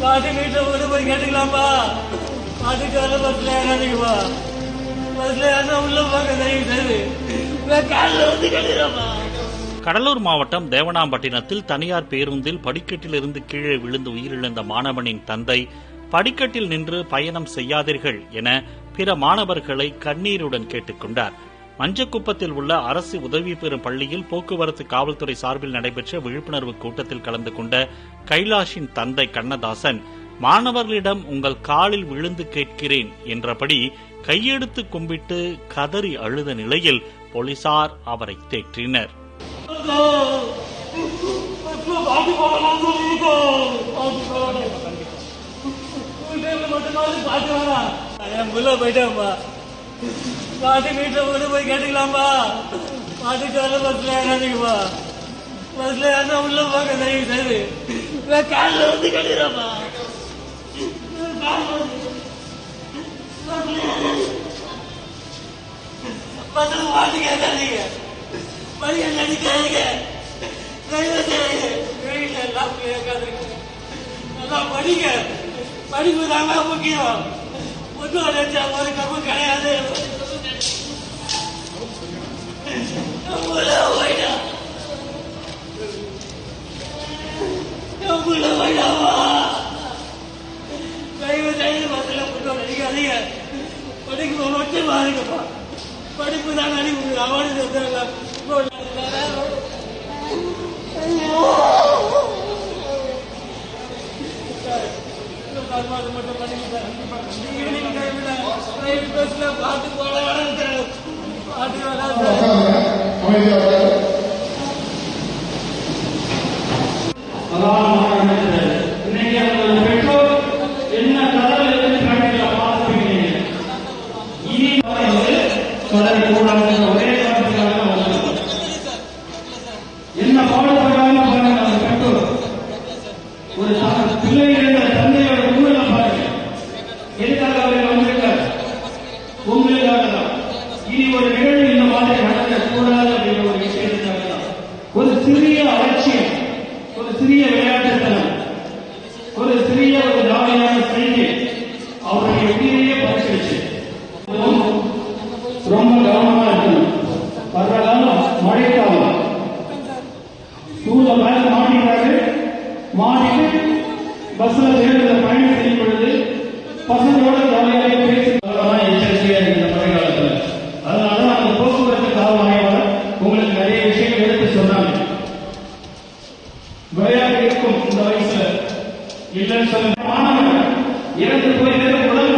பாட்டு வீட்டில் கொண்டு போய் கேட்டுக்கலாம்ப்பா. பாட்டுக்கு வர பஸ்ல ஏறாதீங்கப்பா. பஸ்ல ஏன்னா உள்ள பார்க்க தெரியுது. காலில் வந்து கேட்டுக்கிறாப்பா. கடலூர் மாவட்டம் தேவனாம்பட்டினத்தில் தனியார் பேருந்தில் படிக்கட்டிலிருந்து கீழே விழுந்து உயிரிழந்த மாணவனின் தந்தை படிக்கட்டில் நின்று பயணம் செய்யாதீர்கள் என பிற மாணவர்களை கண்ணீருடன் கேட்டுக் கொண்டார். மஞ்சக்குப்பத்தில் உள்ள அரசு உதவி பெறும் பள்ளியில் போக்குவரத்து காவல்துறை சார்பில் நடைபெற்ற விழிப்புணர்வு கூட்டத்தில் கலந்து கொண்ட கைலாஷின் தந்தை கண்ணதாசன் மாணவர்களிடம் உங்கள் காலில் விழுந்து கேட்கிறேன் என்றபடி கையெடுத்து கும்பிட்டு கதறி அழுத நிலையில் போலீசார் அவரை தேற்றினர். பாட்டு வீட்டில் கொண்டு போய் கேட்டுக்கலாம்ப்பா. பாட்டுக்கு வர பஸ்ல ஏறாதீங்கப்பா. பஸ்ல ஏன்னா உள்ள பார்க்க தெரியுது. காலில் வந்து கேட்டுக்கிறாப்பா. பஸ்ல பாட்டு கேட்காதீங்க. படிக்க நடிக்காதீங்க. எல்லாம் கேட்காதீங்க. நல்லா படிங்க. படிப்பு தாங்க முக்கியம். ஒன்றும் ஒரு கப்பு கிடையாது. தயவு செய்து பஸ்ல ஒன்றும் நடிக்காதீங்க. படிப்பு மட்டும் பாருங்கப்பா. படிப்பு தான் நடிப்பு. அவனுக்கு மட்டும் பாட்டு போல பாட்டு பெற்றோர் என்ன கடல் பார்த்துருக்கீங்க. இனி கடலை கூடாது ஒரே என்ன பாடுபடாம பாருங்க. பெற்றோர் ஒரு பிள்ளைகள் தந்தையோட உண்மையில பாருங்க. எதுக்காக அவர்கள் வந்திருக்கார்? உங்களுக்காக தான். இனி ஒரு நிகழ்வு இந்த மாதிரி நடக்கக்கூடாது அப்படின்ற ஒரு விஷயத்துக்காக தான். ஒரு சிறிய அலட்சியம், ஒரு சிறிய விளையாட்டுத்தனம், ஒரு சிறிய ஒரு ஜாலியான செய்தி அவருடைய உயிரையே பறிச்சு. ரொம்ப கவனமா இருக்கணும். வர்ற காலம் மழைக்காலம். சூழ மேல மாட்டிக்கிறாரு. மாட்டிட்டு பஸ்ல சேர்ந்து பயணம் செய்யும் பொழுது பசங்களோட ஜாலியாக பேசி எச்சரிக்கையா இருக்கிற மழை காலத்தில். அதனால அந்த போக்குவரத்து காவல் ஆய்வாளர் உங்களுக்கு நிறைய விஷயங்கள் எடுத்து சொன்னாங்க. விளையாட்டு இருக்கும் இந்த வயசுல இல்லைன்னு சொல்ல மாணவர்கள் இறந்து போய் உடல்